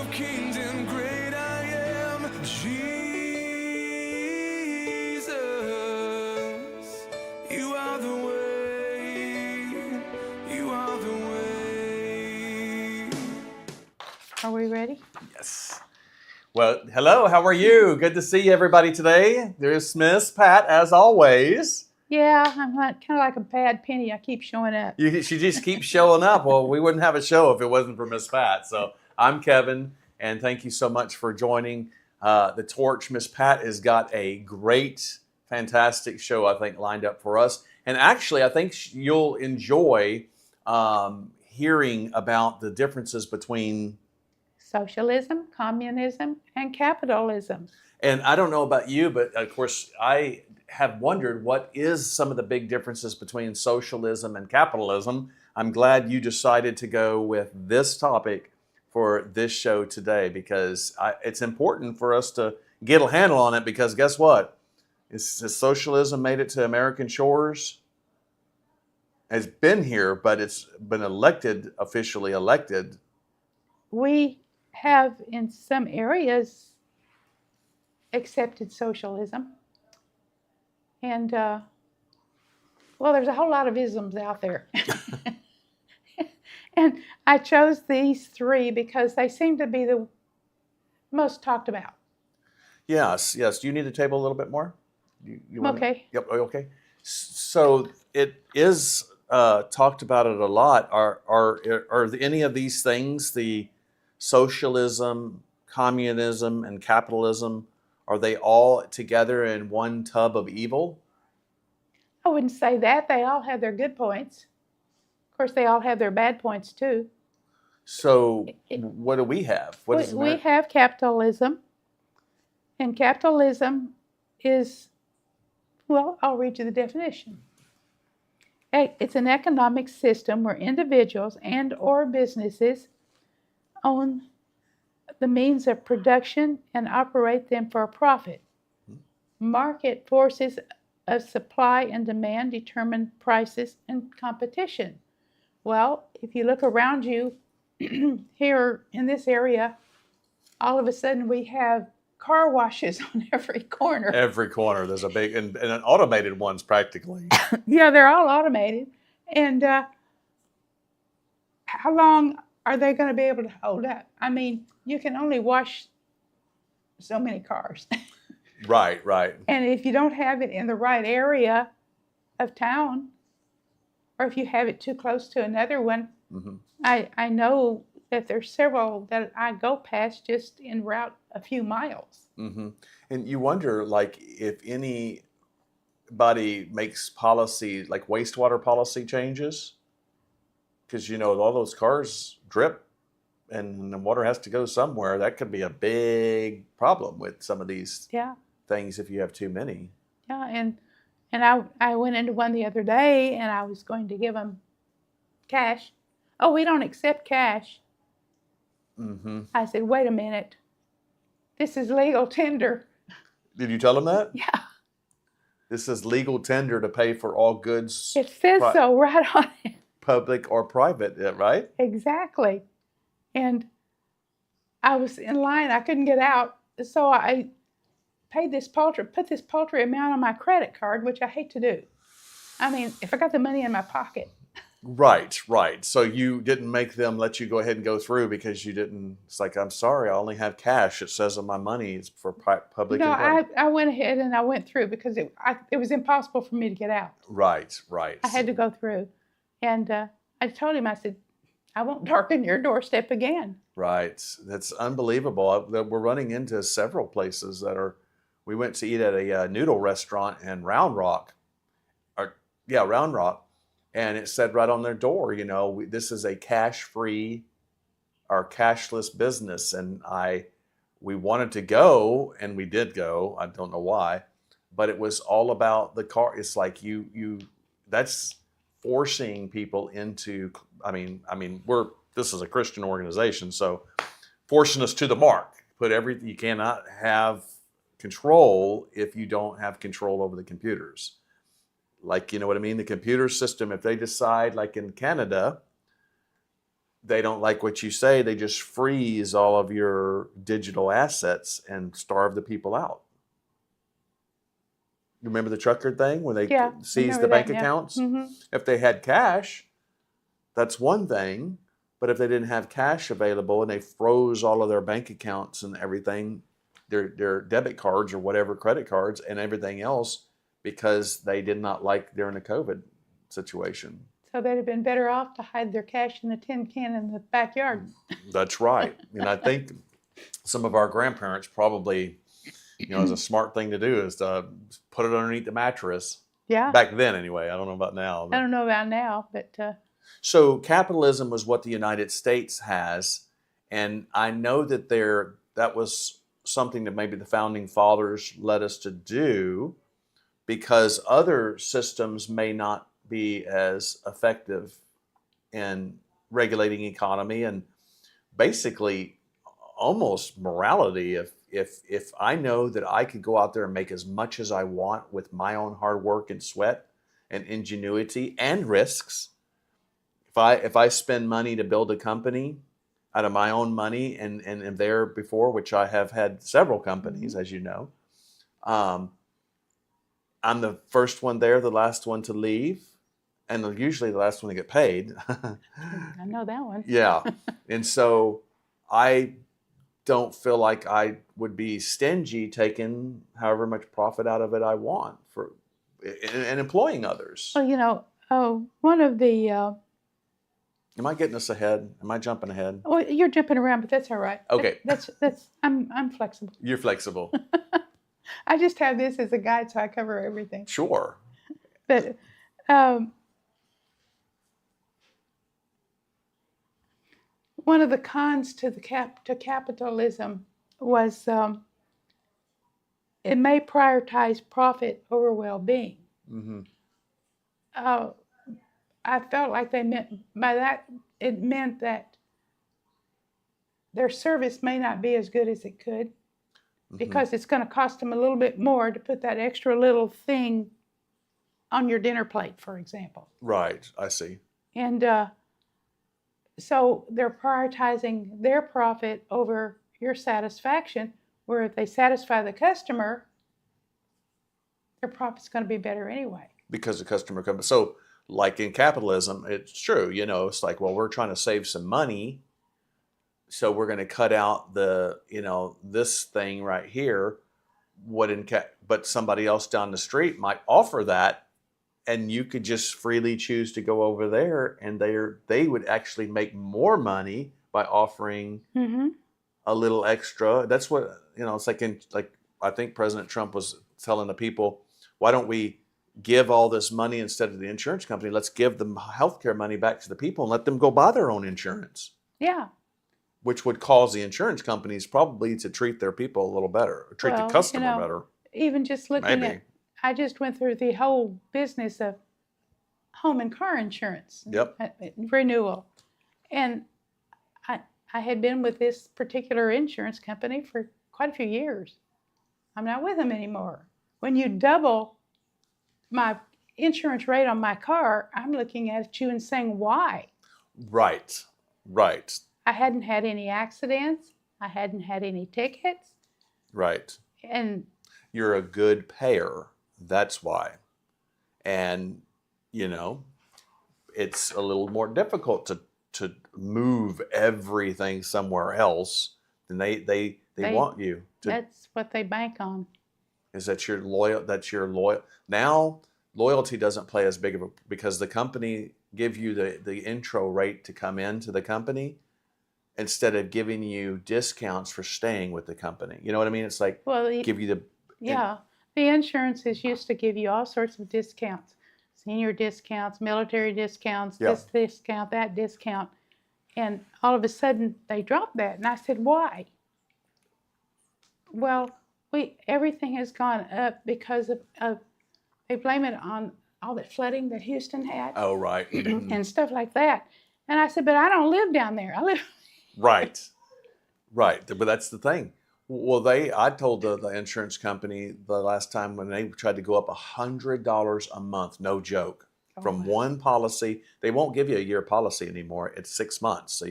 of Kings and great I am, Jesus. You are the way. You are the way. Are we ready? Yes. Well, hello, how are you? Good to see everybody today. There's Miss Pat, as always. Yeah, I'm kind of like a bad penny. I keep showing up. She just keeps showing up. Well, we wouldn't have a show if it wasn't for Miss Pat. So I'm Kevin, and thank you so much for joining the torch. Miss Pat has got a great, fantastic show, I think, lined up for us. And actually, I think you'll enjoy hearing about the differences between Socialism, communism, and capitalism. And I don't know about you, but of course, I have wondered what is some of the big differences between socialism and capitalism. I'm glad you decided to go with this topic for this show today because it's important for us to get a handle on it because guess what? Has socialism made it to American shores? It's been here, but it's been officially elected. We have, in some areas, accepted socialism. And, well, there's a whole lot of isms out there. And I chose these three because they seem to be the most talked about. Yes. Do you need the table a little bit more? You Okay. Yep. Okay. So it is talked about it a lot. Are any of these things, the socialism, communism, and capitalism, are they all together in one tub of evil? I wouldn't say that. They all have their good points. Of course, they all have their bad points too. So what do we have? We have capitalism. And capitalism is, well, I'll read you the definition. It's an economic system where individuals and or businesses own the means of production and operate them for a profit. Market forces of supply and demand determine prices and competition. Well, if you look around you here in this area, all of a sudden we have car washes on every corner. Every corner, there's a big, and an automated ones practically. Yeah, they're all automated. And how long are they going to be able to hold up? I mean, you can only wash so many cars. Right. And if you don't have it in the right area of town, or if you have it too close to another one, I know that there's several that I go past just en route a few miles. Mm-hmm. And you wonder, like, if anybody makes policy, like wastewater policy changes, because, all those cars drip and the water has to go somewhere. That could be a big problem with some of these things if you have too many. Yeah, and I went into one the other day and I was going to give them cash. Oh, we don't accept cash. Mm-hmm. I said, wait a minute. This is legal tender. Did you tell them that? Yeah. This is legal tender to pay for all goods. It says so right on it. Public or private, right? Exactly. And I was in line. I couldn't get out. So I put this paltry amount on my credit card, which I hate to do. I mean, if I got the money in my pocket. Right. So you didn't make them let you go ahead and go through because you didn't. It's like, I'm sorry, I only have cash. It says on my money it's for public. No, I went ahead and I went through because it was impossible for me to get out. Right. I had to go through. And I told him, I said, I won't darken your doorstep again. Right. That's unbelievable. We're running into several places we went to eat at a noodle restaurant in Round Rock. Round Rock. And it said right on their door, this is a cash-free or cashless business. And we wanted to go, and we did go. I don't know why, but it was all about the car. It's like that's forcing people into. This is a Christian organization, so forcing us to the mark. You cannot have control if you don't have control over the computers. Like, you know what I mean? The computer system, if they decide, like in Canada, they don't like what you say. They just freeze all of your digital assets and starve the people out. You remember the trucker thing when they Yeah, I seized remember the bank that now. accounts? Hmm. If they had cash, that's one thing. But if they didn't have cash available and they froze all of their bank accounts and everything, their debit cards or whatever, credit cards and everything else, because they did not like during the COVID situation. So they'd have been better off to hide their cash in the tin can in the backyard. That's right. And I think some of our grandparents probably, as a smart thing to do is to put it underneath the mattress. Yeah. Back then, anyway. I don't know about now. I don't know about now, but So capitalism was what the United States has, and I know that that was something that maybe the founding fathers led us to do, because other systems may not be as effective in regulating economy and basically almost morality. If I know that I could go out there and make as much as I want with my own hard work and sweat and ingenuity and risks, if I spend money to build a company out of my own money and am there before, which I have had several companies, as you know, I'm the first one there, the last one to leave, and usually the last one to get paid. I know that one. Yeah. And so I don't feel like I would be stingy taking however much profit out of it I want for and employing others. Well, one of the Am I getting us ahead? Am I jumping ahead? well, you're jumping around, but that's all right. Okay. That's I'm flexible. You're flexible. I just have this as a guide, so I cover everything. Sure. But one of the cons to capitalism was it may prioritize profit over well-being. Mm-hmm. I felt like they meant by that it meant that their service may not be as good as it could, because it's going to cost them a little bit more to put that extra little thing on your dinner plate, for example. Right. I see. And so they're prioritizing their profit over your satisfaction, where if they satisfy the customer, their profit's going to be better anyway. Because the customer comes. So, like in capitalism, it's true. It's like, well, we're trying to save some money, so we're going to cut out the, this thing right here. But somebody else down the street might offer that, and you could just freely choose to go over there, and they would actually make more money by offering a little extra. That's what it's like I think President Trump was telling the people, why don't we give all this money instead of the insurance company? Let's give the healthcare money back to the people and let them go buy their own insurance. Yeah. Which would cause the insurance companies probably to treat their people a little better, or treat the customer better. Even just looking at, I just went through the whole business of home and car insurance. Yep. Renewal. And I had been with this particular insurance company for quite a few years. I'm not with them anymore. When you double my insurance rate on my car, I'm looking at you and saying, why? Right. I hadn't had any accidents. I hadn't had any tickets. Right. And you're a good payer. That's why. And, it's a little more difficult to move everything somewhere else. And they want you to. That's what they bank on. Is that you're loyal? That's your loyal. Now, loyalty doesn't play as big of a, because the company give you the intro rate to come into the company instead of giving you discounts for staying with the company. You know what I mean? It's like, give you the. Yeah. The insurances used to give you all sorts of discounts. Senior discounts, military discounts, this discount, that discount. And all of a sudden they dropped that. And I said, why? Well, everything has gone up because of they blame it on all that flooding that Houston had. Oh, right. And stuff like that. And I said, but I don't live down there. I live. Right. But that's the thing. Well, I told the insurance company the last time when they tried to go up $100 a month, no joke. from wow. one policy. They won't give you a year policy anymore. It's 6 months. So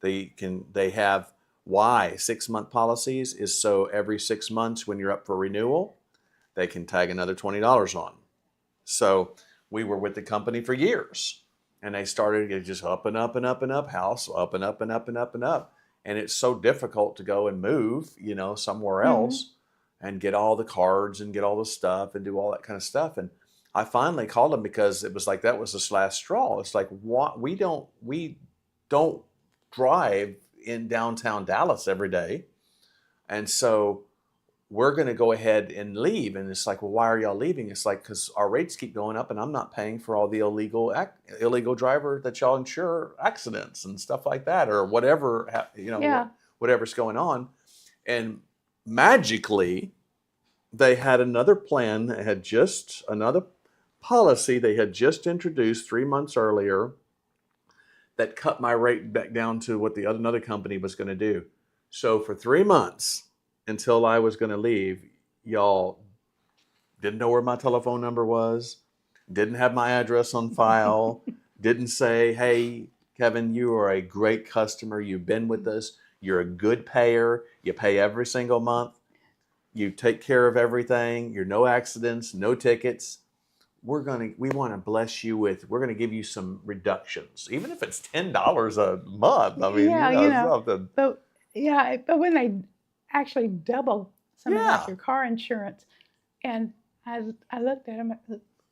they have why 6 month policies is so every 6 months when you're up for renewal, they can tag another $20 on. So we were with the company for years, and they started it just up and up and up and up, house up and up and up and up and up. And it's so difficult to go and move, somewhere else and get all the cards and get all the stuff and do all that kind of stuff. And I finally called them because it was like that was the last straw. It's like, what? We don't drive in downtown Dallas every day, and so we're going to go ahead and leave. And it's like, well, why are y'all leaving? It's like, because our rates keep going up and I'm not paying for all the illegal driver that y'all insure accidents and stuff like that, or whatever, Yeah. whatever's going on. And magically, they had another plan. They had just another policy they had just introduced 3 months earlier that cut my rate back down to what the another company was going to do. So for 3 months, until I was going to leave, y'all didn't know where my telephone number was, didn't have my address on file, didn't say, hey, Kevin, you are a great customer. You've been with us. You're a good payer. You pay every single month. You take care of everything. You're no accidents, no tickets. We want to bless you with, we're going to give you some reductions, even if it's $10 a month. I mean, something. But when they actually double something Yeah. like your car insurance, and I looked at them,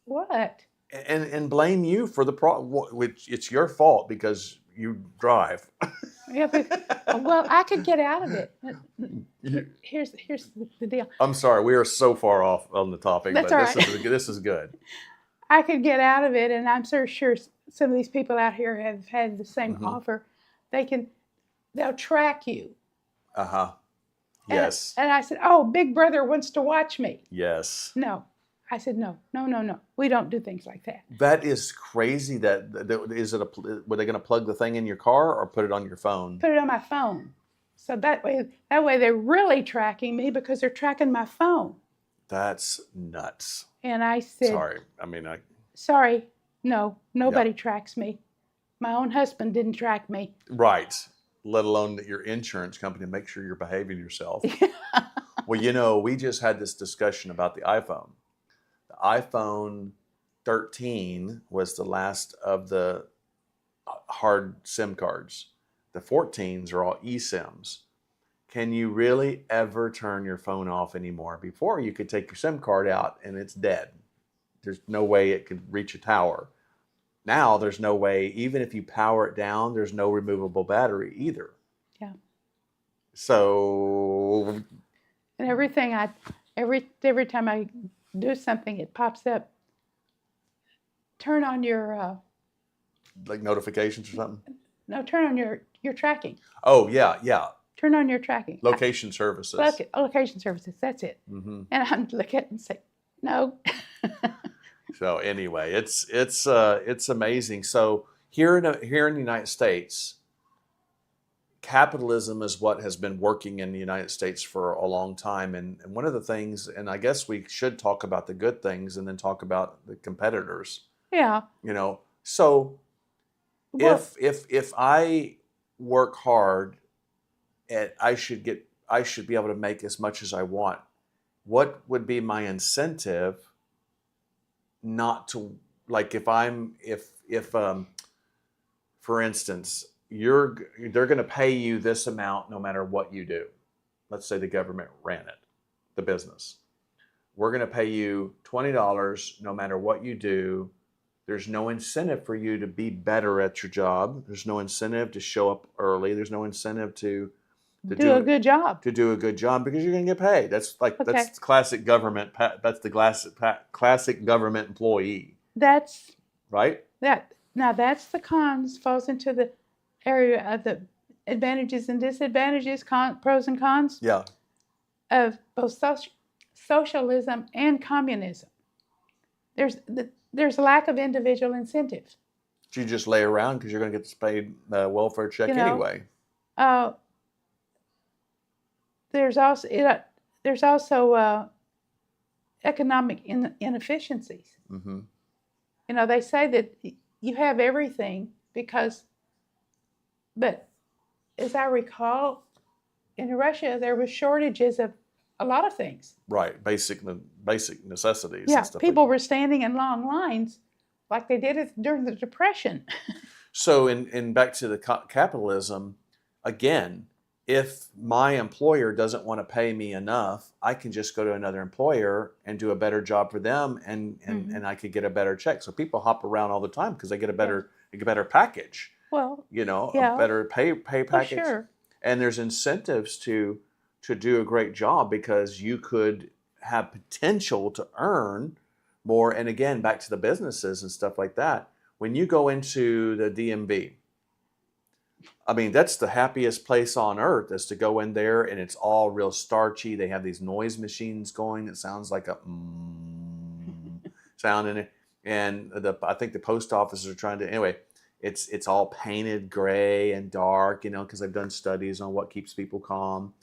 what? And blame you for the problem, which it's your fault because you drive. Yeah, but, well, I could get out of it. Here's the deal. I'm sorry, we are so far off on the topic, That's but all right. this is good. I could get out of it, and I'm sure some of these people out here have had the same offer. They'll track you. Uh-huh. Yes. And I said, oh, Big Brother wants to watch me. Yes. No. I said, no. We don't do things like that. That is crazy. Were they going to plug the thing in your car or put it on your phone? Put it on my phone. So that way they're really tracking me because they're tracking my phone. That's nuts. And I said, sorry. No, nobody tracks me. My own husband didn't track me. Right. Let alone that your insurance company make sure you're behaving yourself. Well, we just had this discussion about the iPhone. The iPhone 13 was the last of the hard SIM cards. The 14s are all eSIMs. Can you really ever turn your phone off anymore? Before, you could take your SIM card out and it's dead. There's no way it could reach a tower. Now there's no way, even if you power it down, there's no removable battery either. Yeah. So. And every time I do something, it pops up. Turn on your. Like notifications or something? No, turn on your tracking. Oh, yeah. Turn on your tracking. Location services. Location services, that's it. Mm-hmm. And I'm looking at it and say, no. So anyway, it's amazing. So here in the United States, capitalism is what has been working in the United States for a long time. And one of the things, and I guess we should talk about the good things and then talk about the competitors. Yeah. So Well, if I work hard and I should be able to make as much as I want, what would be my incentive not to, like, if for instance, they're going to pay you this amount no matter what you do. Let's say the government ran it, the business. We're going to pay you $20 no matter what you do. There's no incentive for you to be better at your job. There's no incentive to show up early. There's no incentive to do a good job. To do a good job because you're going to get paid. That's classic government. That's the classic government employee. That's right. That's the cons. Falls into the area of the advantages and disadvantages, pros and cons. Yeah. Of both socialism and communism. There's a lack of individual incentive. You just lay around because you're going to get this paid welfare check anyway. There's also economic inefficiencies. Mm-hmm. You know, they say that you have everything but as I recall, in Russia there was shortages of a lot of things. Right, basic necessities Yeah, and stuff people like were standing in long lines like they did it during the Depression. that. So, in back to the capitalism, again, if my employer doesn't want to pay me enough, I can just go to another employer and do a better job for them, and I could get a better check. So people hop around all the time because they get a better package, Well, you know, a yeah, better pay for package, sure. and there's incentives to do a great job because you could have potential to earn more. And again, back to the businesses and stuff like that. When you go into the DMV, I mean, that's the happiest place on earth is to go in there and it's all real starchy. They have these noise machines going that sounds like a sound in it. And I think the post offices are trying to, anyway, it's all painted gray and dark, you know, because they've done studies on what keeps people calm.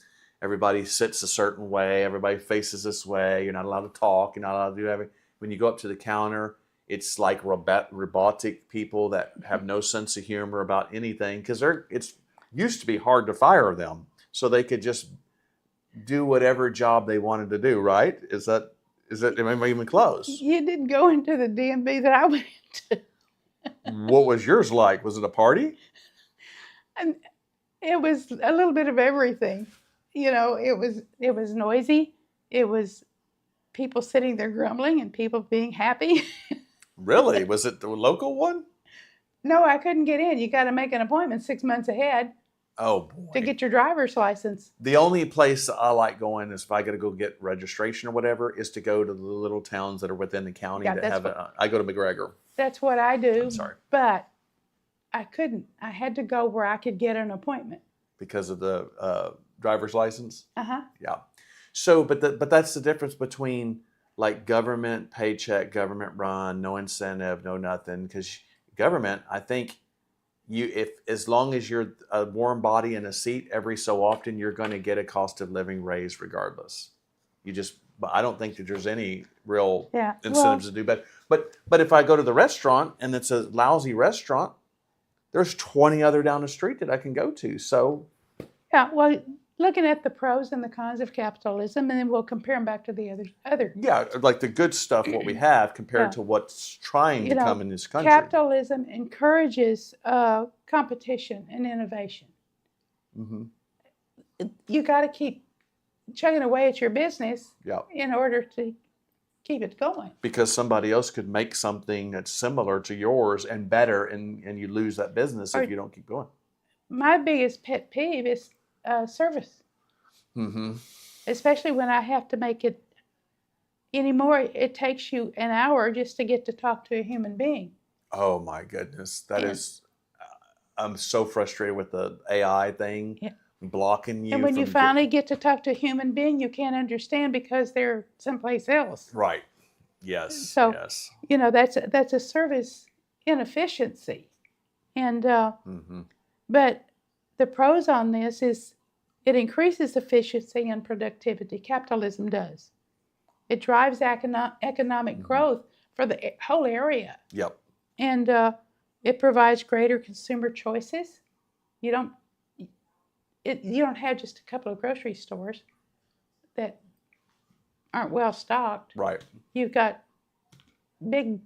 Everybody sits a certain way. Everybody faces this way. You're not allowed to talk. You're not allowed to do everything. When you go up to the counter, it's like robotic people that have no sense of humor about anything because it's used to be hard to fire them, so they could just do whatever job they wanted to do. Right? Am I even close? You didn't go into the DMV that I went to. What was yours like? Was it a party? And it was a little bit of everything. You know, it was noisy. It was people sitting there grumbling and people being happy. Really? Was it the local one? No, I couldn't get in. You got to make an appointment 6 months ahead Oh to boy. get your driver's license. The only place I like going is if I got to go get registration or whatever, is to go to the little towns that are within the county Yeah, that that's have it. I go to McGregor. That's what I do. I'm sorry. But I couldn't. I had to go where I could get an appointment. Because of the driver's license. Uh-huh. Yeah. So, but that's the difference between like government paycheck, government run, no incentive, no nothing. Because government, I think if as long as you're a warm body in a seat every so often, you're going to get a cost of living raise regardless. But I don't think that there's any real Yeah. incentives to do better. But if I go to the restaurant and it's a lousy restaurant, there's 20 other down the street that I can go to. So Yeah, well, looking at the pros and the cons of capitalism, and then we'll compare them back to the other. yeah, like the good stuff, what we have compared Yeah. to what's trying You to know, come in this country. capitalism encourages competition and innovation. Hmm. You got to keep chugging away at your business Yeah, in order to keep it going. because somebody else could make something that's similar to yours and better, and you lose that business Or- if you don't keep going. My biggest pet peeve is service, Hmm. especially when I have to make it anymore. It takes you an hour just to get to talk to a human being. Oh my goodness, that Yeah. is. I'm so frustrated with the AI thing Yeah. blocking you. And when you from finally get to talk to a human being, you can't understand because they're someplace else. right. Yes. So- yes. You know, that's a service inefficiency. And Hmm. but the pros on this is it increases efficiency and productivity. Capitalism does. It drives economic growth for the whole area, Yep. and it provides greater consumer choices. You don't you don't have just a couple of grocery stores that aren't well stocked. Right. You've got big,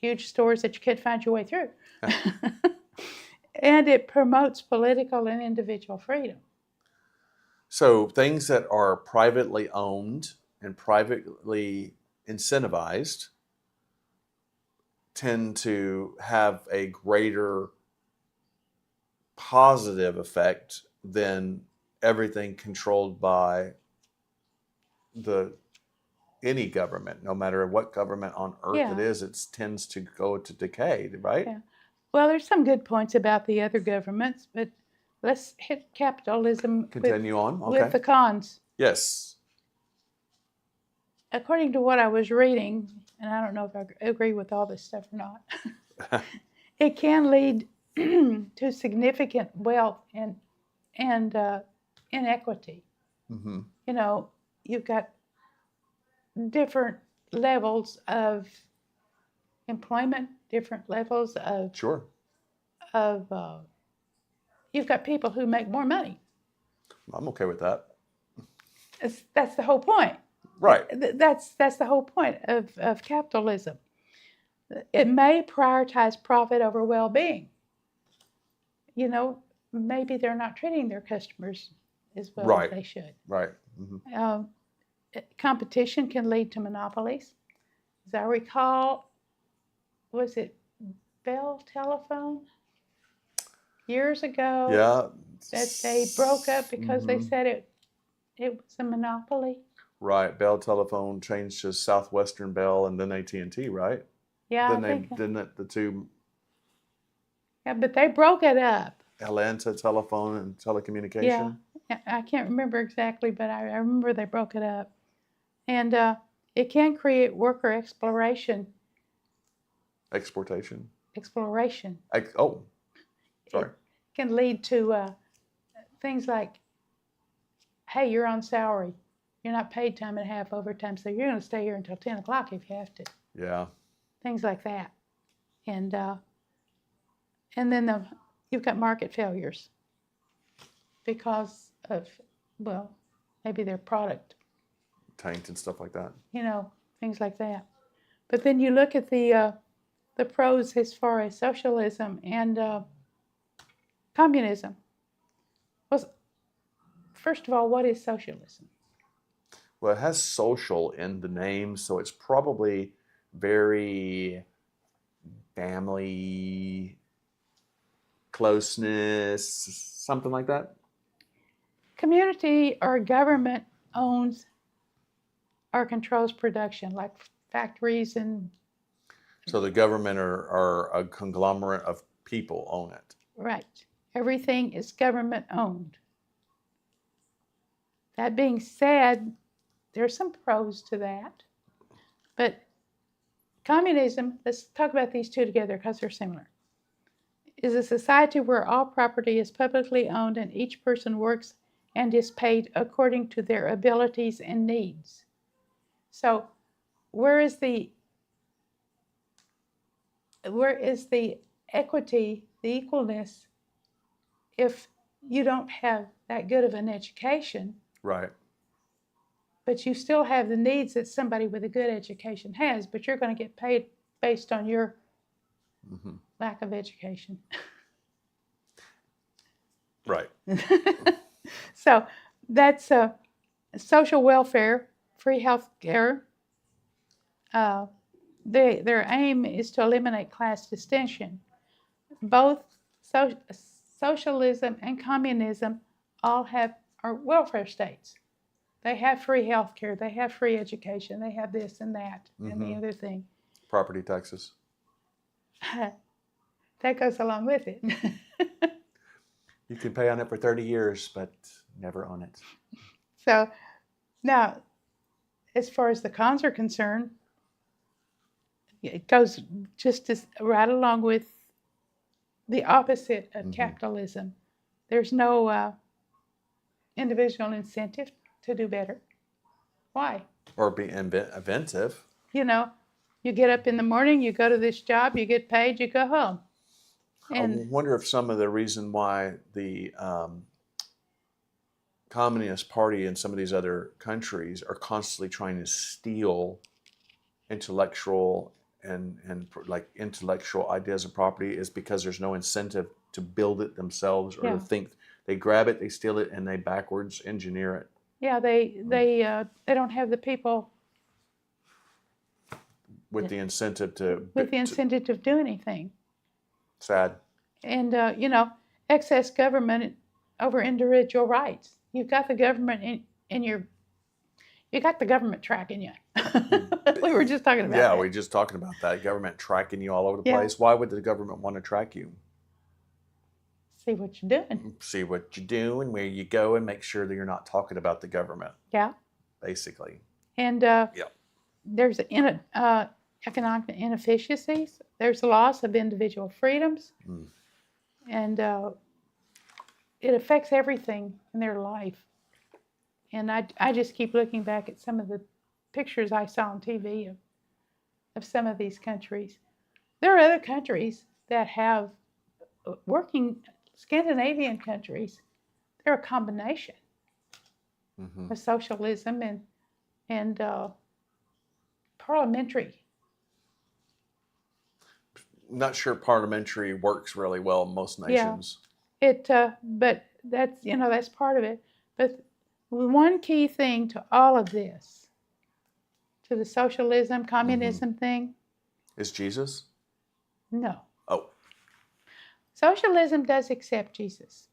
huge stores that you can't find your way through. And it promotes political and individual freedom. So things that are privately owned and privately incentivized tend to have a greater positive effect than everything controlled by any government, no matter what government on earth Yeah. it is. It tends to go to decay, right? Yeah. Well, there's some good points about the other governments, but let's hit capitalism Continue on. Okay. with the cons. Yes. According to what I was reading, and I don't know if I agree with all this stuff or not, it can lead to significant wealth and inequity. Hmm. You know, you've got different levels of employment, different levels Sure. of you've got people who make more money. I'm okay with that. That's the whole point. Right. That's the whole point of capitalism. It may prioritize profit over well-being. You know, maybe they're not treating their customers as well as Right. they should. Right. Mm-hmm. Competition can lead to monopolies. As I recall, was it Bell Telephone years ago Yeah. that they broke up because they Mhm. said it was a monopoly? Right. Bell Telephone changed to Southwestern Bell and then AT&T, right? Yeah, Then I think. didn't it, the two Yeah, but they broke it up. Atlanta Telephone and Telecommunication? Yeah, I can't remember exactly, but I remember they broke it up. And it can create worker exploration. Exportation. Exploration. Oh, sorry. It can lead to things like, hey, you're on salary. You're not paid time and a half overtime, so you're going to stay here until 10 o'clock if you have to. Yeah. Things like that. And then you've got market failures because of, well, maybe their product, Tanked and stuff like that. things like that. But then you look at the pros as far as socialism and communism. Well, first of all, what is socialism? Well, it has social in the name, so it's probably very family closeness, something like that. Community or government owns or controls production, like factories and So the government are a conglomerate of people own it. right. Everything is government owned. That being said, there's some pros to that. But communism, let's talk about these two together because they're similar, is a society where all property is publicly owned and each person works and is paid according to their abilities and needs. So where is the equity, the equalness, if you don't have that good of an education, Right. but you still have the needs that somebody with a good education has, but you're going to get paid based on your Mm-hmm. lack of education. Right. So that's social welfare, free health care. Their aim is to eliminate class distinction. Both socialism and communism all are welfare states. They have free health care, they have free education, they have this and that and the other thing. Property taxes. That goes along with it. You can pay on it for 30 years, but never own it. So now, as far as the cons are concerned, it goes just as right along with the opposite of capitalism. There's no individual incentive to do better. Why? Or be inventive. You get up in the morning, you go to this job, you get paid, you go home. I wonder if some of the reason why the Communist Party and some of these other countries are constantly trying to steal intellectual and like intellectual ideas of property is because there's no incentive to build it themselves or to think. They grab it, they steal it, and they backwards engineer it. Yeah, they don't have the people with the incentive to do anything. Sad. And excess government over individual rights. You've got the government you got the government tracking you. We were just talking about that. We were just talking about that. Government tracking you all over the place. Why would the government want to track you? See what you're doing. See what you do and where you go and make sure that you're not talking about the government. Yeah. Basically. And there's economic inefficiencies. There's loss of individual freedoms. And it affects everything in their life. And I just keep looking back at some of the pictures I saw on TV of some of these countries There are other countries that have working Scandinavian countries. They're a combination Hmm. of socialism and parliamentary. Not sure parliamentary works really well in most Yeah, nations. but that's part of it. But one key thing to all of this, to the socialism, Hmm. communism thing, Is Jesus? no. Oh, Socialism does accept Jesus.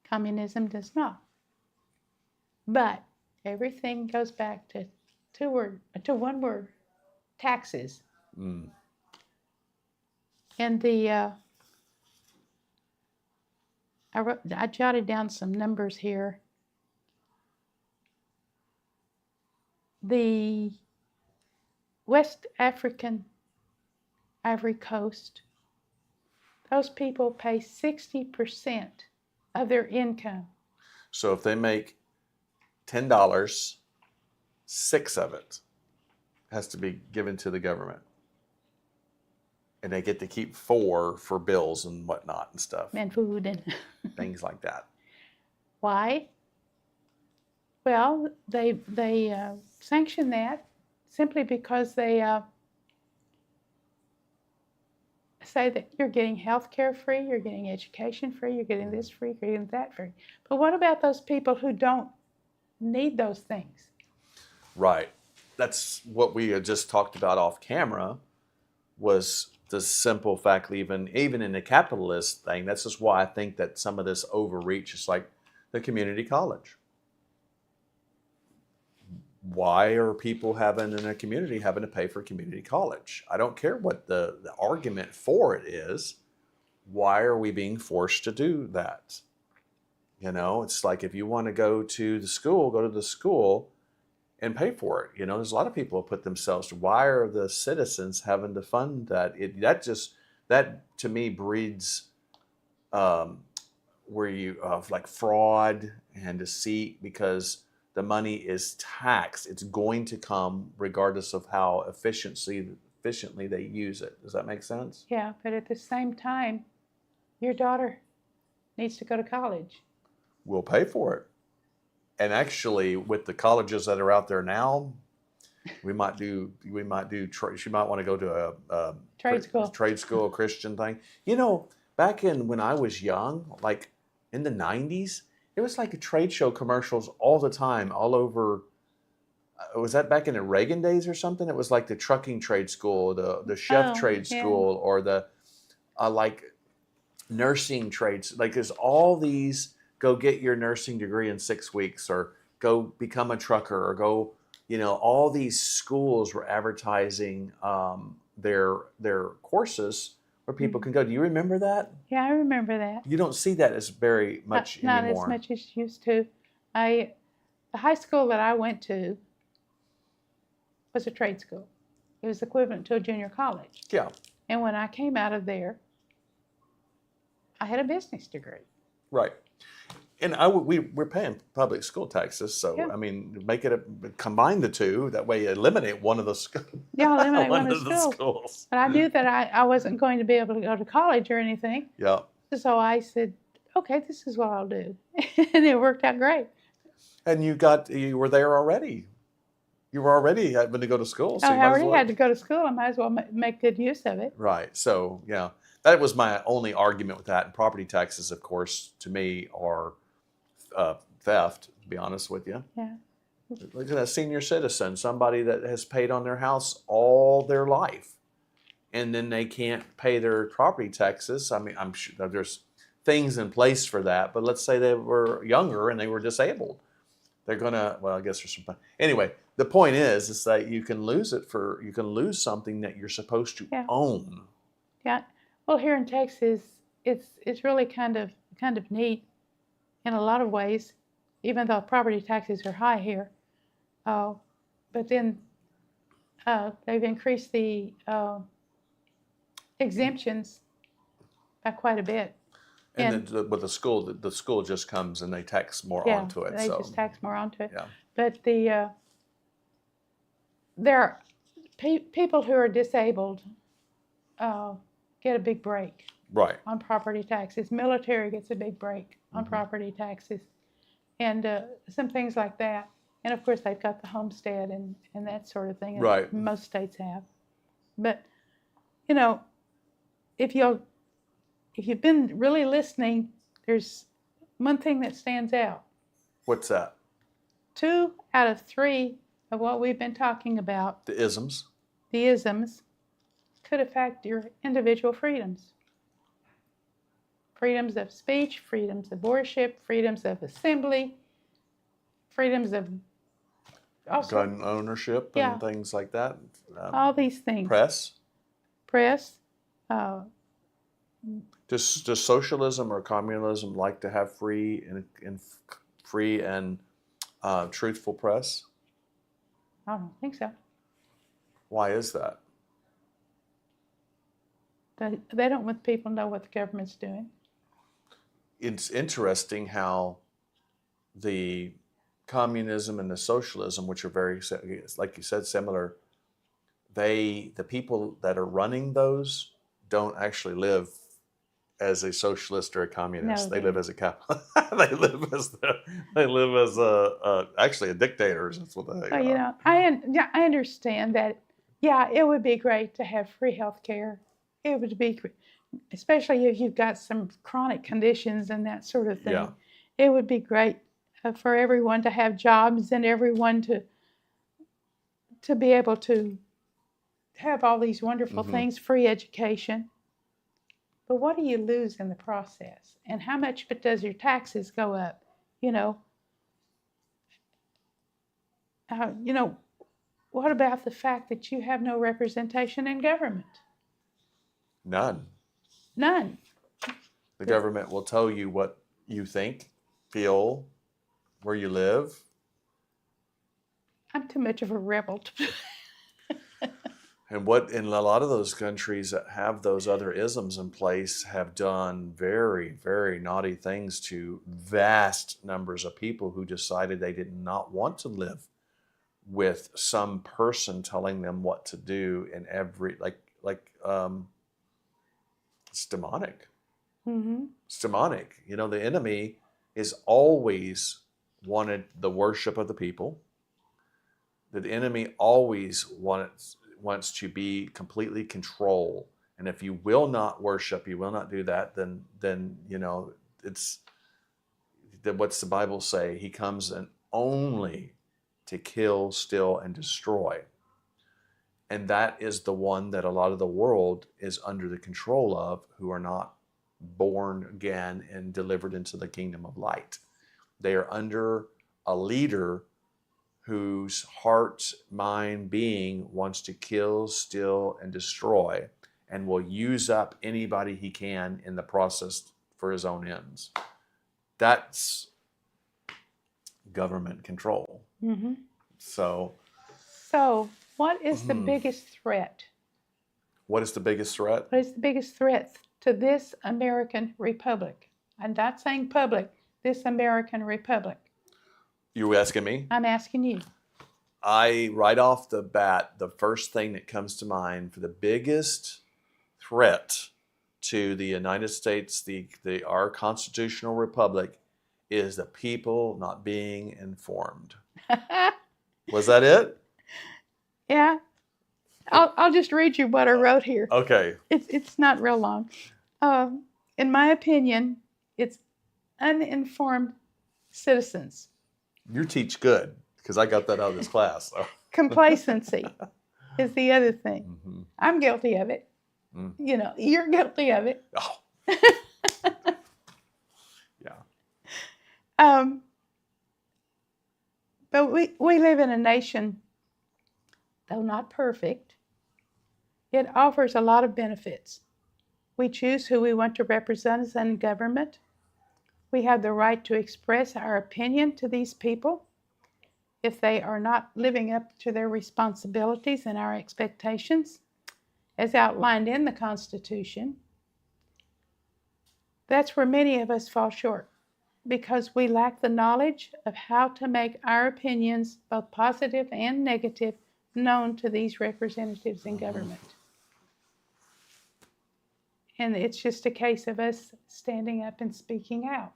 Communism does not. But everything goes back to one word, taxes. mm. And I jotted down some numbers here. The West African Ivory Coast, those people pay 60% of their income. So if they make $10, 6 of it has to be given to the government, and they get to keep 4 for bills and whatnot and stuff, And food and things like that. why? Well, they sanction that simply because they say that you're getting health care free, you're getting education free, you're getting this free, you're getting that free. But what about those people who don't need those things? Right. That's what we had just talked about off camera, was the simple fact, even in the capitalist thing. That's just why I think that some of this overreach is like the community college. Why are people in a community having to pay for community college? I don't care what the argument for it is. Why are we being forced to do that? It's like, if you want to go to the school, go to the school and pay for it. There's a lot of people who put themselves. Why are the citizens having to fund that? That to me breeds where you like fraud and deceit, because the money is taxed. It's going to come regardless of how efficiently they use it. Does that make sense? Yeah, but at the same time, your daughter needs to go to college. We'll pay for it. And actually, with the colleges that are out there now, she might want to go to a trade school Christian thing. Back when I was young, like in the 90s, it was like a trade show commercials all the time, all over. Was that back in the Reagan days or something? It was like the trucking trade school, the chef trade Yeah. school, or the like nursing trades. Like, there's all these, go get your nursing degree in 6 weeks, or go become a trucker, or go, all these schools were advertising their courses where people can go. Do you remember that? Yeah, I remember that. You don't see that as very much Not anymore. as much as used to. The high school that I went to was a trade school. It was equivalent to a junior college. Yeah. And when I came out of there, I had a business degree. Right. And we're paying public school taxes, so Yeah. I mean, combine the two. That way, you eliminate one of the Yeah, eliminate one of of the schools. schools. But I knew that I wasn't going to be able to go to college or anything. Yeah. So I said, okay, this is what I'll do. And it worked out great. And you were there already. You were already having to go to school. So I you might as already well. had to go to school. I might as well make good use of it. Right. So, yeah, that was my only argument with that. And property taxes, of course, to me are theft, to be honest with you. Yeah. Look at that senior citizen, somebody that has paid on their house all their life, and then they can't pay their property taxes. I mean, I'm sure that there's things in place for that, but let's say they were younger and they were disabled. They're gonna, well, I guess there's some. Anyway, the point is that you can lose something that you're supposed to own. Yeah. Well, here in Texas, it's really kind of neat in a lot of ways, even though property taxes are high here. But then they've increased the exemptions by quite a bit. And with the school just comes and they tax more onto it. They just tax more onto it. Yeah. But there are people who are disabled get a big break Right. on property taxes. Military gets a big break on property taxes, and some things like that. And of course, they've got the homestead and that sort of thing. Right. Most states have. But you know, if you've been really listening, there's one thing that stands out. What's that? 2 out of 3 of what we've been talking about, The isms. the isms, could affect your individual freedoms. Freedoms of speech, freedoms of worship, freedoms of assembly, freedoms of Gun ownership and Yeah. things like that. all these things. Press. Press. Does socialism or communism like to have free and truthful press? I don't think so. Why is that? They don't want people to know what the government's doing. It's interesting how the communism and the socialism, which are very, like you said, similar, the people that are running those don't actually live as a socialist or a communist. No, they live as a capitalist. they live as actually a dictators. That's what they But, are. I understand that. Yeah, it would be great to have free health care. It would be, especially if you've got some chronic conditions and that sort of thing. Yeah. It would be great for everyone to have jobs and everyone to be able to have all these wonderful things, free education. But what do you lose in the process? And how much does your taxes go up? What about the fact that you have no representation in government? None. None. The government will tell you what you think, feel, where you live. I'm too much of a rebel. And what in a lot of those countries that have those other isms in place have done very, very naughty things to vast numbers of people who decided they did not want to live with some person telling them what to do in every it's demonic. It's demonic. The enemy is always wanted the worship of the people. The enemy always wants to be completely control. And if you will not worship, you will not do that, then it's what's the Bible say? He comes in only to kill, steal, and destroy. And that is the one that a lot of the world is under the control of, who are not born again and delivered into the kingdom of light. They are under a leader whose heart, mind, being wants to kill, steal, and destroy, and will use up anybody he can in the process for his own ends. That's government control. So what is the biggest threat? What is the biggest threat? What is the biggest threat to this American republic? I'm not saying public, this American republic. You asking me? I'm asking you. Right off the bat, the first thing that comes to mind for the biggest threat to the United States, our constitutional republic, is the people not being informed. Was that it? Yeah. I'll just read you what I wrote here. Okay. It's not real long. In my opinion, it's uninformed citizens. You teach good, because I got that out of this class. So. Complacency is the other thing. I'm guilty of it. You're guilty of it. Oh. Yeah. But we live in a nation, though not perfect, it offers a lot of benefits. We choose who we want to represent us in government. We have the right to express our opinion to these people if they are not living up to their responsibilities and our expectations, as outlined in the Constitution. That's where many of us fall short, because we lack the knowledge of how to make our opinions, both positive and negative, known to these representatives in government. And it's just a case of us standing up and speaking out.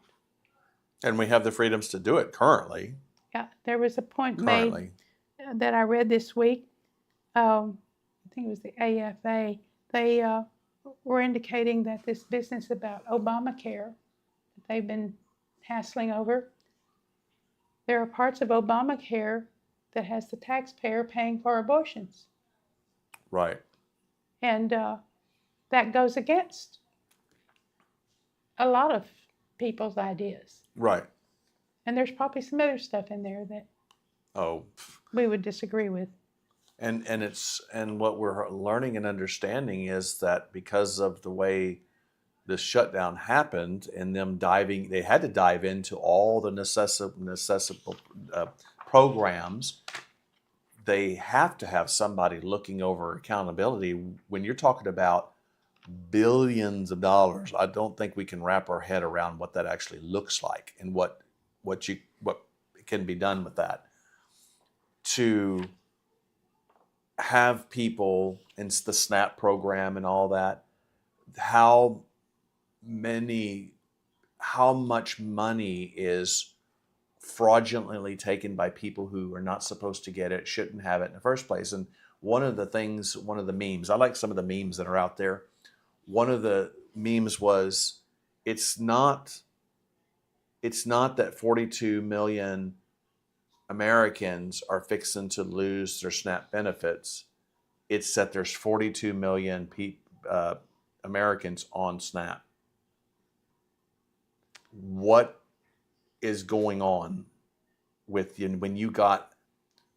And we have the freedoms to do it currently. Yeah, there was a point made that I read this week. I think it was the AFA. They were indicating that this business about Obamacare that they've been hassling over, there are parts of Obamacare that has the taxpayer paying for abortions. Right. And that goes against a lot of people's ideas. Right. And there's probably some other stuff in there that we would disagree with. And what we're learning and understanding is that because of the way the shutdown happened and them they had to dive into all the necessitable programs. They have to have somebody looking over accountability. When you're talking about billions of dollars, I don't think we can wrap our head around what that actually looks like and what can be done with that. To have people in the SNAP program and all that, how much money is fraudulently taken by people who are not supposed to get it, shouldn't have it in the first place. And one of the memes, I like some of the memes that are out there. One of the memes was, it's not that 42 million Americans are fixing to lose their SNAP benefits. It's that there's 42 million Americans on SNAP. What is going on with you when you got?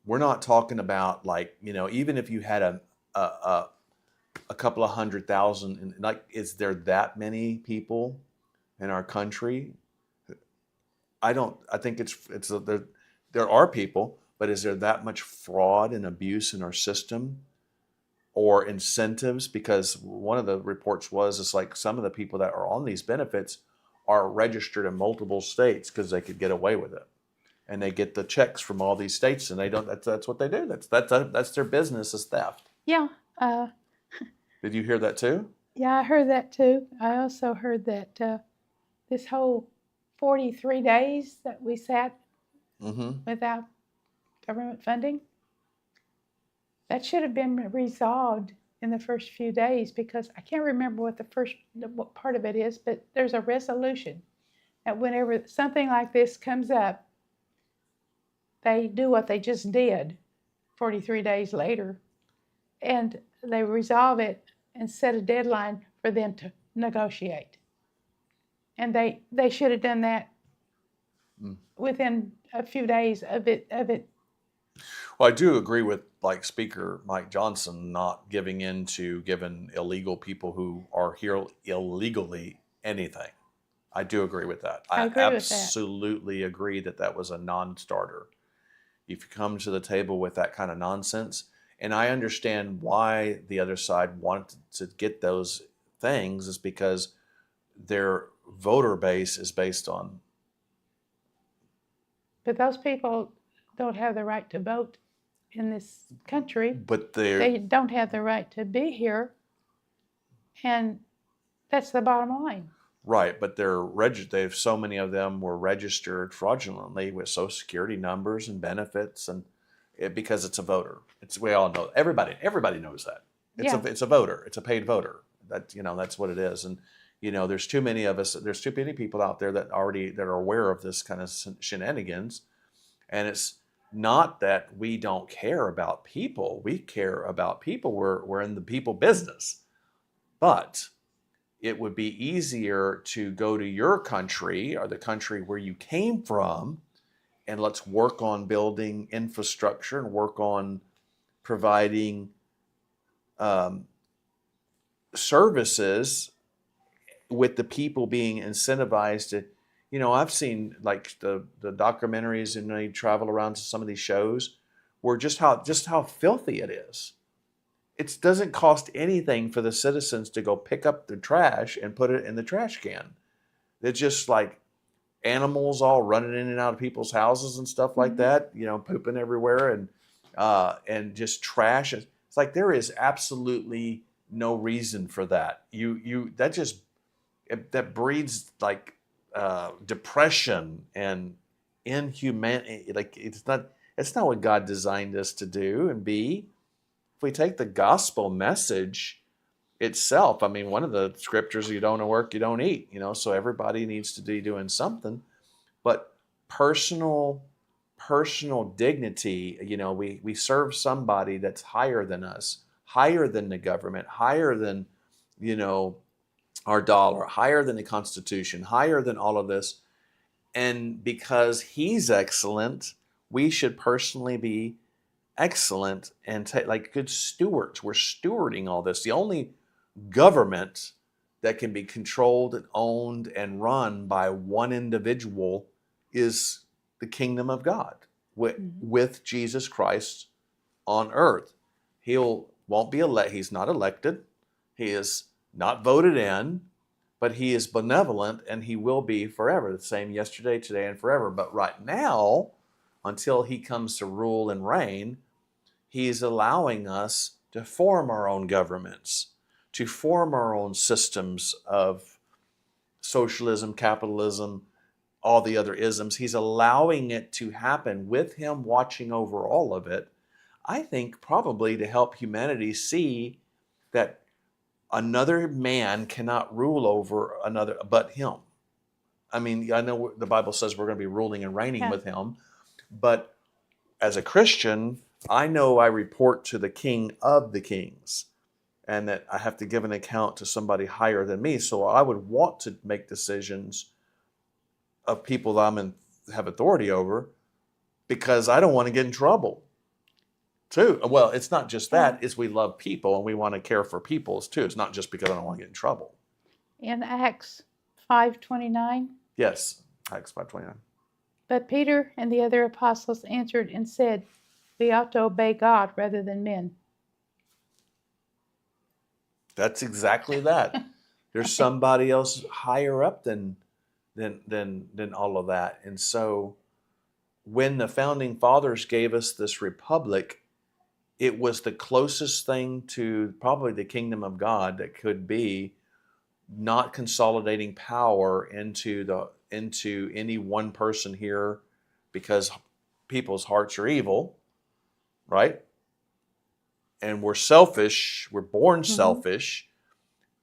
We're not talking about even if you had a couple of 100,000, is there that many people in our country? I think there are people, but is there that much fraud and abuse in our system or incentives? Because one of the reports was, it's like some of the people that are on these benefits are registered in multiple states because they could get away with it. And they get the checks from all these states, and they don't. That's what they do. That's their business, is theft. Yeah. Did you hear that too? Yeah, I heard that too. I also heard that this whole 43 days that we sat without government funding, that should have been resolved in the first few days, because I can't remember what part of it is, but there's a resolution that whenever something like this comes up, they do what they just did 43 days later, and they resolve it and set a deadline for them to negotiate. And they should have done that within a few days of it. Well, I do agree with Speaker Mike Johnson not giving in to giving illegal people who are here illegally anything. I do agree with that. I absolutely agree that was a non-starter. If you come to the table with that kind of nonsense, and I understand why the other side wanted to get those things, is because their voter base is based on. But those people don't have the right to vote in this country. But they don't have the right to be here, and that's the bottom line. Right, but so many of them were registered fraudulently with Social Security numbers and benefits, and because it's a voter. We all know. Everybody knows that. It's a voter. It's a paid voter. That's what it is. And there's too many of us. There's too many people out there that are aware of this kind of shenanigans, and it's not that we don't care about people. We care about people. We're in the people business, but it would be easier to go to your country or the country where you came from, and let's work on building infrastructure and work on providing services with the people being incentivized to, I've seen the documentaries, and you travel around to some of these shows where just how filthy it is. It doesn't cost anything for the citizens to go pick up the trash and put it in the trash can. It's just like animals all running in and out of people's houses and stuff like that, pooping everywhere and just trash. It's like there is absolutely no reason for that. That just that breeds like depression and inhumanity. Like it's not what God designed us to do and be. If we take the gospel message itself, I mean, one of the scriptures, you don't work, you don't eat, so everybody needs to be doing something. But personal dignity, we serve somebody that's higher than us, higher than the government, higher than, our dollar, higher than the Constitution, higher than all of this. And because he's excellent, we should personally be excellent and like good stewards. We're stewarding all this. The only government that can be controlled and owned and run by one individual is the kingdom of God with Jesus Christ on earth. Won't be elected. He's not elected. He is not voted in, but he is benevolent and he will be forever. The same yesterday, today, and forever. But right now, until he comes to rule and reign, he's allowing us to form our own governments, to form our own systems of socialism, capitalism, all the other isms. He's allowing it to happen with him watching over all of it. I think probably to help humanity see that another man cannot rule over another but him. I mean, I know the Bible says we're going to be ruling and reigning with him, but as a Christian, I know I report to the King of the Kings and that I have to give an account to somebody higher than me. So I would want to make decisions of people that have authority over because I don't want to get in trouble. Too. Well, it's not just that, it's we love people and we want to care for peoples too. It's not just because I don't want to get in trouble. In Acts 5:29. Yes, Acts 5:29. But Peter and the other apostles answered and said, we ought to obey God rather than men. That's exactly that. There's somebody else higher up than all of that. And so when the founding fathers gave us this republic, it was the closest thing to probably the kingdom of God that could be, not consolidating power into any one person here, because people's hearts are evil, right? And we're selfish. We're born selfish.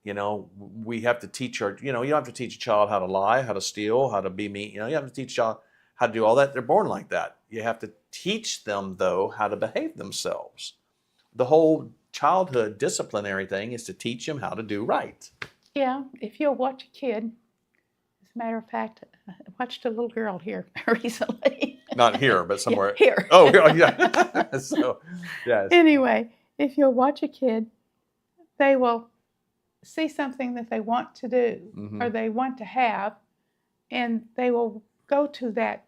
We have to teach you don't have to teach a child how to lie, how to steal, how to be mean. You have to teach a child how to do all that. They're born like that. You have to teach them, though, how to behave themselves. The whole childhood disciplinary thing is to teach them how to do right. Yeah, if you'll watch a kid, as a matter of fact, I watched a little girl here recently. Not here, but somewhere. Yeah, here. Oh, yeah. So, yes. Anyway, if you'll watch a kid, they will see something that they want to do or they want to have, and they will go to that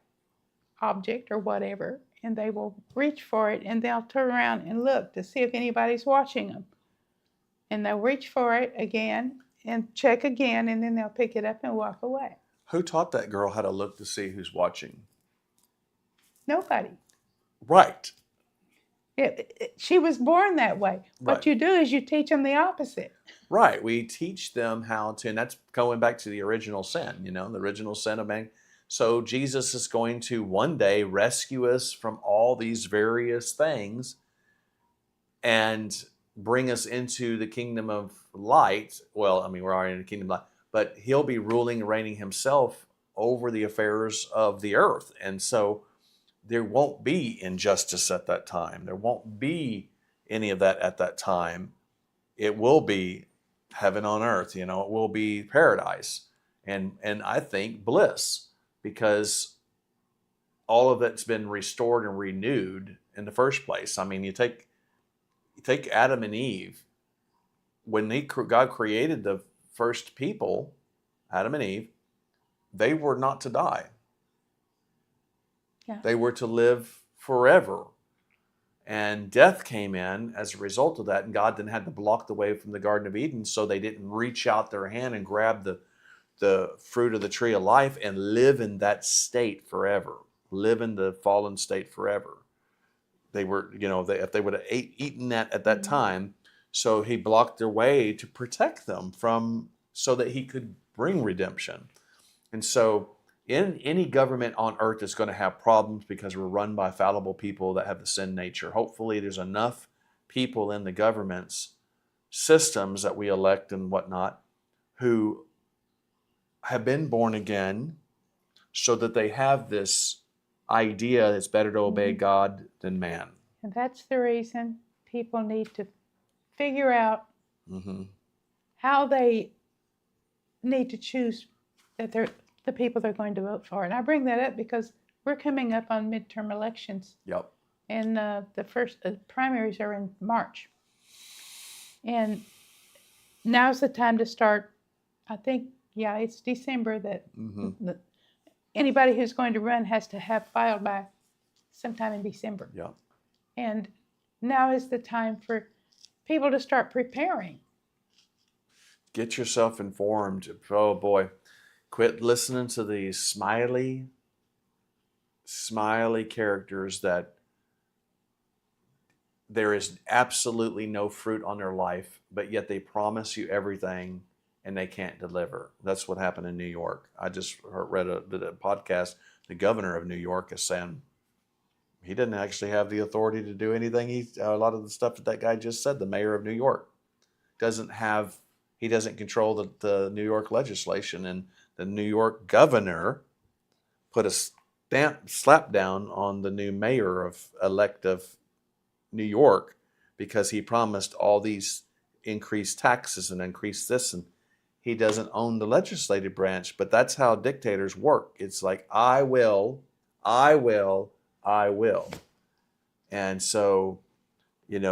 object or whatever, and they will reach for it, and they'll turn around and look to see if anybody's watching them. And they'll reach for it again and check again, and then they'll pick it up and walk away. Who taught that girl how to look to see who's watching? Nobody. Right. She was born that way. What Right. you do is you teach them the opposite. Right. We teach them how to, and that's going back to the original sin, the original sin of man. So Jesus is going to one day rescue us from all these various things and bring us into the kingdom of light. Well, I mean, we're already in the kingdom of light, but he'll be ruling and reigning himself over the affairs of the earth. And so there won't be injustice at that time. There won't be any of that at that time. It will be heaven on earth, it will be paradise. And I think bliss, because all of that's been restored and renewed in the first place. I mean, you take Adam and Eve. When God created the first people, Adam and Eve, they were not to die. Yeah. They were to live forever. And death came in as a result of that, and God then had to block the way from the Garden of Eden so they didn't reach out their hand and grab the fruit of the tree of life and live in that state forever, live in the fallen state forever. They were, if they would have eaten that at that time, So he blocked their way to protect them from, so that he could bring redemption. And so in any government on earth is going to have problems because we're run by fallible people that have the sin nature. Hopefully there's enough people in the government's systems that we elect and whatnot who have been born again, so that they have this idea it's better to obey God than man. And that's the reason people need to figure out how they need to choose that they're the people they're going to vote for. And I bring that up because we're coming up on midterm elections. Yep. And the first primaries are in March. And now's the time to start. I think, yeah, it's December that anybody who's going to run has to have filed by sometime in December. Yeah. And now is the time for people to start preparing. Get yourself informed. Oh boy. Quit listening to these smiley characters that there is absolutely no fruit on their life, but yet they promise you everything and they can't deliver. That's what happened in New York. I just read a podcast. The governor of New York is saying he didn't actually have the authority to do anything. A lot of the stuff that guy just said, the mayor of New York, he doesn't control the New York legislation, and the New York governor put a slap down on the new mayor elect of New York because he promised all these increased taxes and increased this, and he doesn't own the legislative branch. But that's how dictators work. It's like, I will. And so,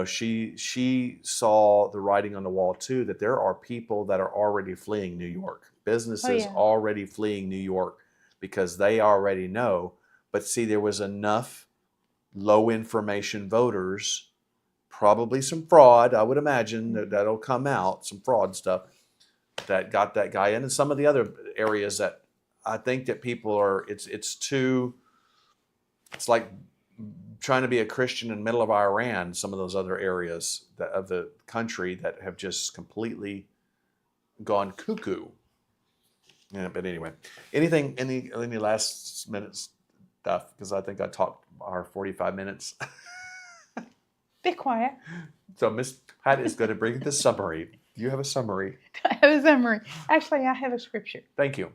she saw the writing on the wall too, that there are people that are already fleeing New York, businesses already fleeing New York because they already know. But see, there was enough low information voters, probably some fraud, I would imagine that'll come out, some fraud stuff that got that guy in. And some of the other areas that I think that people are, it's like trying to be a Christian in the middle of Iran, some of those other areas of the country that have just completely gone cuckoo. Yeah, but anyway, any last minute stuff? Because I think I talked our 45 minutes. Be quiet. So Miss Pat is going to bring the summary. Do you have a summary? I have a summary. Actually, I have a scripture. Thank you.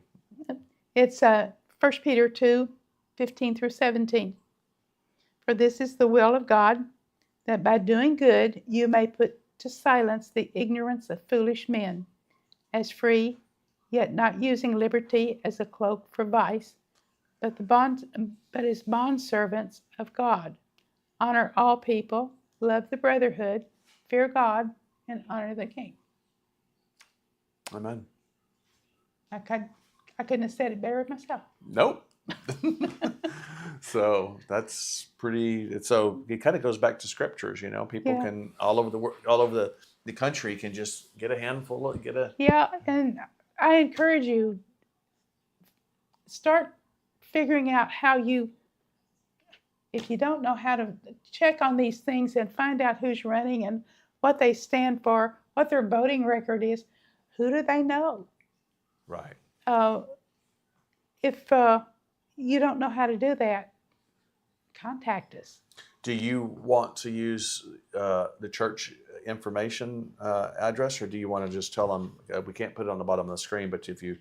It's 1 Peter 2:15-17. For this is the will of God, that by doing good you may put to silence the ignorance of foolish men, as free, yet not using liberty as a cloak for vice, but as bondservants of God. Honor all people, love the brotherhood, fear God, and honor the king. Amen. I couldn't have said it better myself. Nope. So that's pretty. So it kind of goes back to scriptures. People can all over the world, all over the country can just get a handful of Yeah, and I encourage you, start figuring out how if you don't know how to check on these things and find out who's running and what they stand for, what their voting record is, who do they know? Right. If you don't know how to do that, contact us. Do you want to use the church information address, or do you want to just tell them? We can't put it on the bottom of the screen, but if you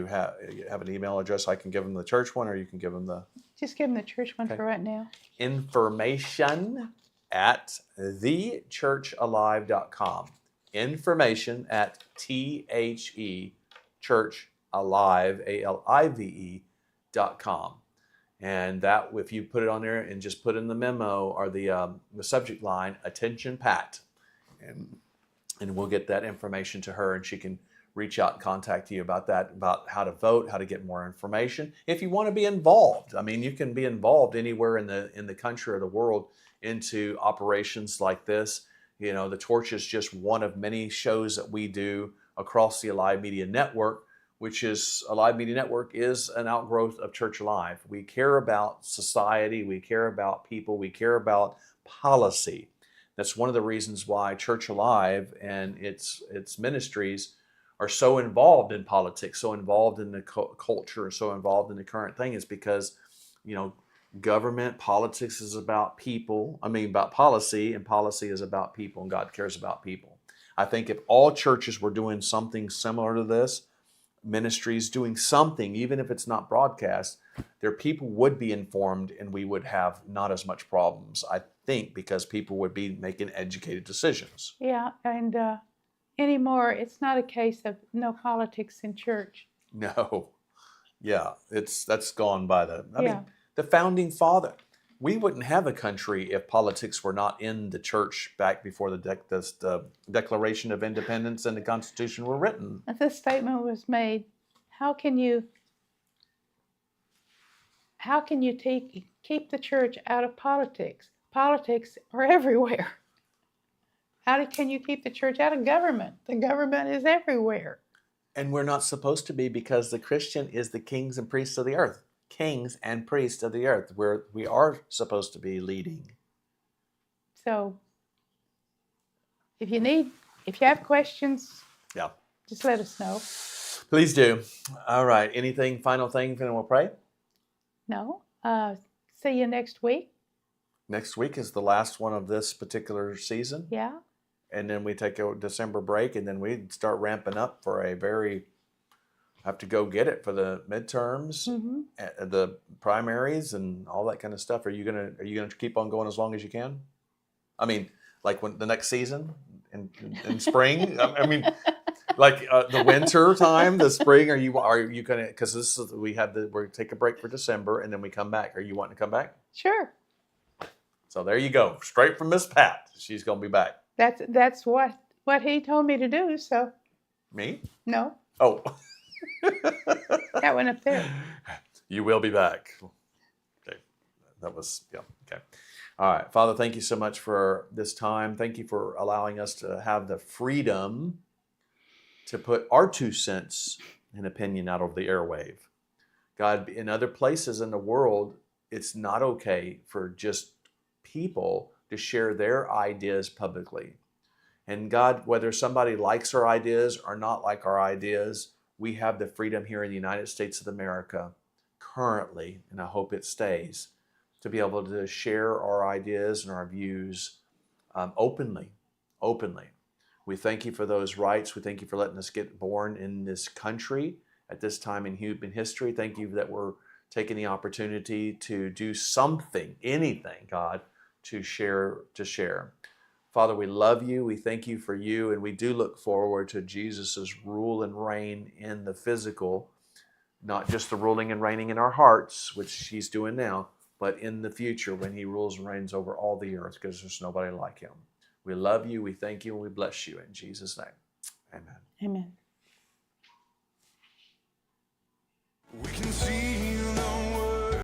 have an email address, I can give them the church one, or you can give them the. Just give them the church one for right now. Information at thechurchalive.com. Information at thechurchalive.com. And that, if you put it on there and just put in the memo or the subject line, attention Pat, and we'll get that information to her, and she can reach out and contact you about that, about how to vote, how to get more information. If you want to be involved, I mean, you can be involved anywhere in the country or the world into operations like this. The Torch is just one of many shows that we do across the Alive Media Network, which is, Alive Media Network is an outgrowth of Church Alive. We care about society, we care about people, we care about policy. That's one of the reasons why Church Alive and its ministries are so involved in politics, so involved in the culture, so involved in the current thing, is because, you know, government politics is about people. I mean, about policy, and policy is about people, and God cares about people. I think if all churches were doing something similar to this, ministries doing something, even if it's not broadcast, their people would be informed and we would have not as much problems, I think, because people would be making educated decisions. Yeah, and anymore, it's not a case of no politics in church. No. Yeah, that's gone by the, I Yeah. mean, the founding father. We wouldn't have a country if politics were not in the church back before the Declaration of Independence and the Constitution were written. If this statement was made, how can you keep the church out of politics? Politics are everywhere. Can you keep the church out of government? The government is everywhere. And we're not supposed to be, because the Christian is the kings and priests of the earth. Kings and priests of the earth, where we are supposed to be leading. So if you have questions, Yeah, just let us know. please do. All right, final thing, and then we'll pray? No. See you next week. Next week is the last one of this particular season. Yeah. And then we take a December break, and then we start ramping up for have to go get it for the midterms, the primaries, and all that kind of stuff. Are you gonna keep on going as long as you can? I mean, like when the next season in spring. I mean, like the winter time, the spring. Are you gonna? Because we take a break for December, and then we come back. Are you wanting to come back? Sure. So there you go, straight from Miss Pat. She's gonna be back. That's what he told me to do. So. Me? No. Oh. That one up there. You will be back. Okay. That was, yeah. Okay. All right. Father, thank you so much for this time. Thank you for allowing us to have the freedom to put our 2 cents and opinion out over the airwave. God, in other places in the world, it's not okay for just people to share their ideas publicly. And God, whether somebody likes our ideas or not like our ideas, we have the freedom here in the United States of America currently, and I hope it stays, to be able to share our ideas and our views openly. We thank you for those rights. We thank you for letting us get born in this country at this time in human history. Thank you that we're taking the opportunity to do something, anything, God, to share. Father, we love you. We thank you for you, and we do look forward to Jesus' rule and reign in the physical, not just the ruling and reigning in our hearts, which he's doing now, but in the future when he rules and reigns over all the earth, because there's nobody like him. We love you, we thank you, and we bless you in Jesus' name. Amen. Amen. We can see